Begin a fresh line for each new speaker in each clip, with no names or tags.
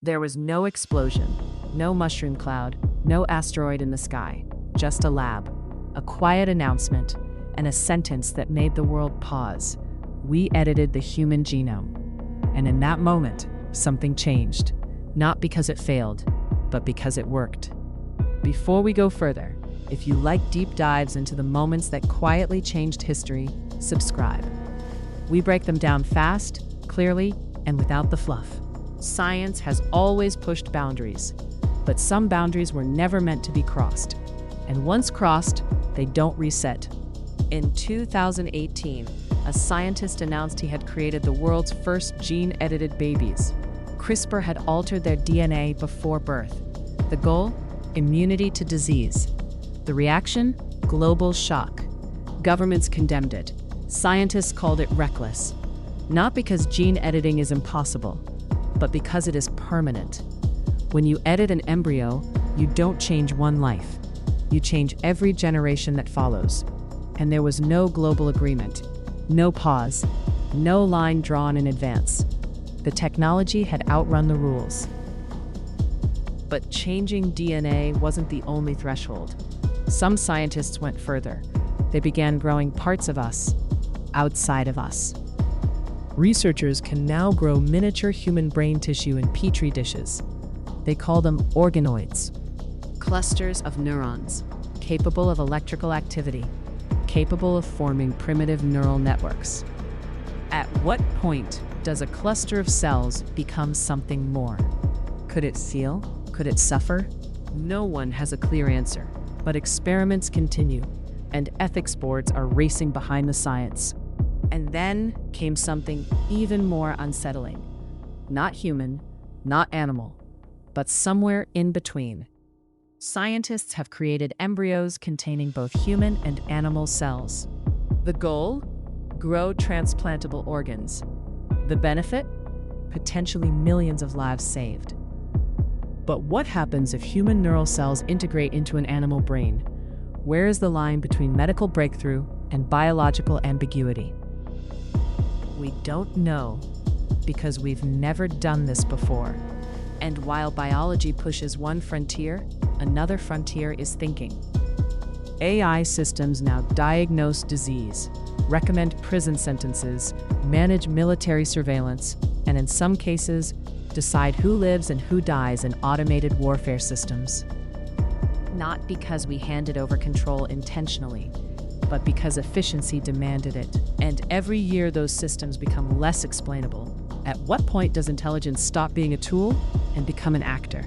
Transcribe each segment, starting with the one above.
There was no explosion, no mushroom cloud, no asteroid in the sky, just a lab, a quiet announcement, and a sentence that made the world pause. We edited the human genome. And in that moment, something changed. Not because it failed, but because it worked. Before we go further, if you like deep dives into the moments that quietly changed history, subscribe. We break them down fast, clearly, and without the fluff. Science has always pushed boundaries, but some boundaries were never meant to be crossed. And once crossed, they don't reset. In 2018, a scientist announced he had created the world's first gene-edited babies. CRISPR had altered their DNA before birth. The goal? Immunity to disease. The reaction? Global shock. Governments condemned it. Scientists called it reckless. Not because gene editing is impossible, but because it is permanent. When you edit an embryo, you don't change one life. You change every generation that follows. And there was no global agreement, no pause, no line drawn in advance. The technology had outrun the rules. But changing DNA wasn't the only threshold. Some scientists went further. They began growing parts of us outside of us. Researchers can now grow miniature human brain tissue in petri dishes. They call them organoids. Clusters of neurons, capable of electrical activity, capable of forming primitive neural networks. At what point does a cluster of cells become something more? Could it feel? Could it suffer? No one has a clear answer, but experiments continue, and ethics boards are racing behind the science. And then came something even more unsettling. Not human, not animal, but somewhere in between. Scientists have created embryos containing both human and animal cells. The goal? Grow transplantable organs. The benefit? Potentially millions of lives saved. But what happens if human neural cells integrate into an animal brain? Where is the line between medical breakthrough and biological ambiguity? We don't know, because we've never done this before. And while biology pushes one frontier, another frontier is thinking. AI systems now diagnose disease, recommend prison sentences, manage military surveillance, and in some cases, decide who lives and who dies in automated warfare systems. Not because we handed over control intentionally, but because efficiency demanded it. And every year those systems become less explainable. At what point does intelligence stop being a tool and become an actor?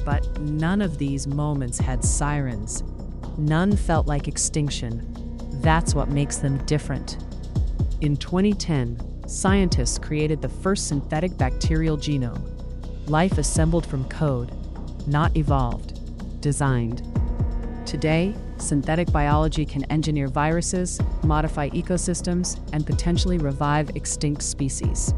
But none of these moments had sirens. None felt like extinction. That's what makes them different. In 2010, scientists created the first synthetic bacterial genome. Life assembled from code, not evolved, designed. Today, synthetic biology can engineer viruses, modify ecosystems, and potentially revive extinct species.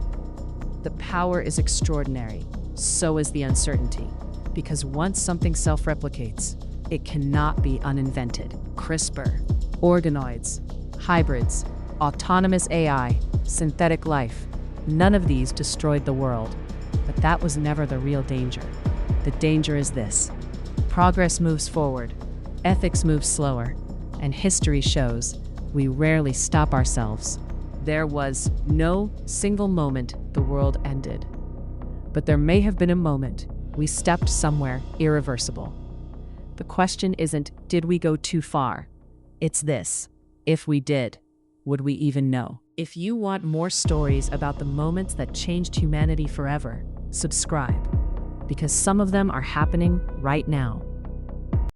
The power is extraordinary, so is the uncertainty, because once something self-replicates, it cannot be uninvented. CRISPR, organoids, hybrids, autonomous AI, synthetic life, none of these destroyed the world. But that was never the real danger. The danger is this: progress moves forward, ethics moves slower, and history shows we rarely stop ourselves. There was no single moment the world ended. But there may have been a moment we stepped somewhere irreversible. The question isn't, did we go too far? It's this: if we did, would we even know? If you want more stories about the moments that changed humanity forever, subscribe, because some of them are happening right now.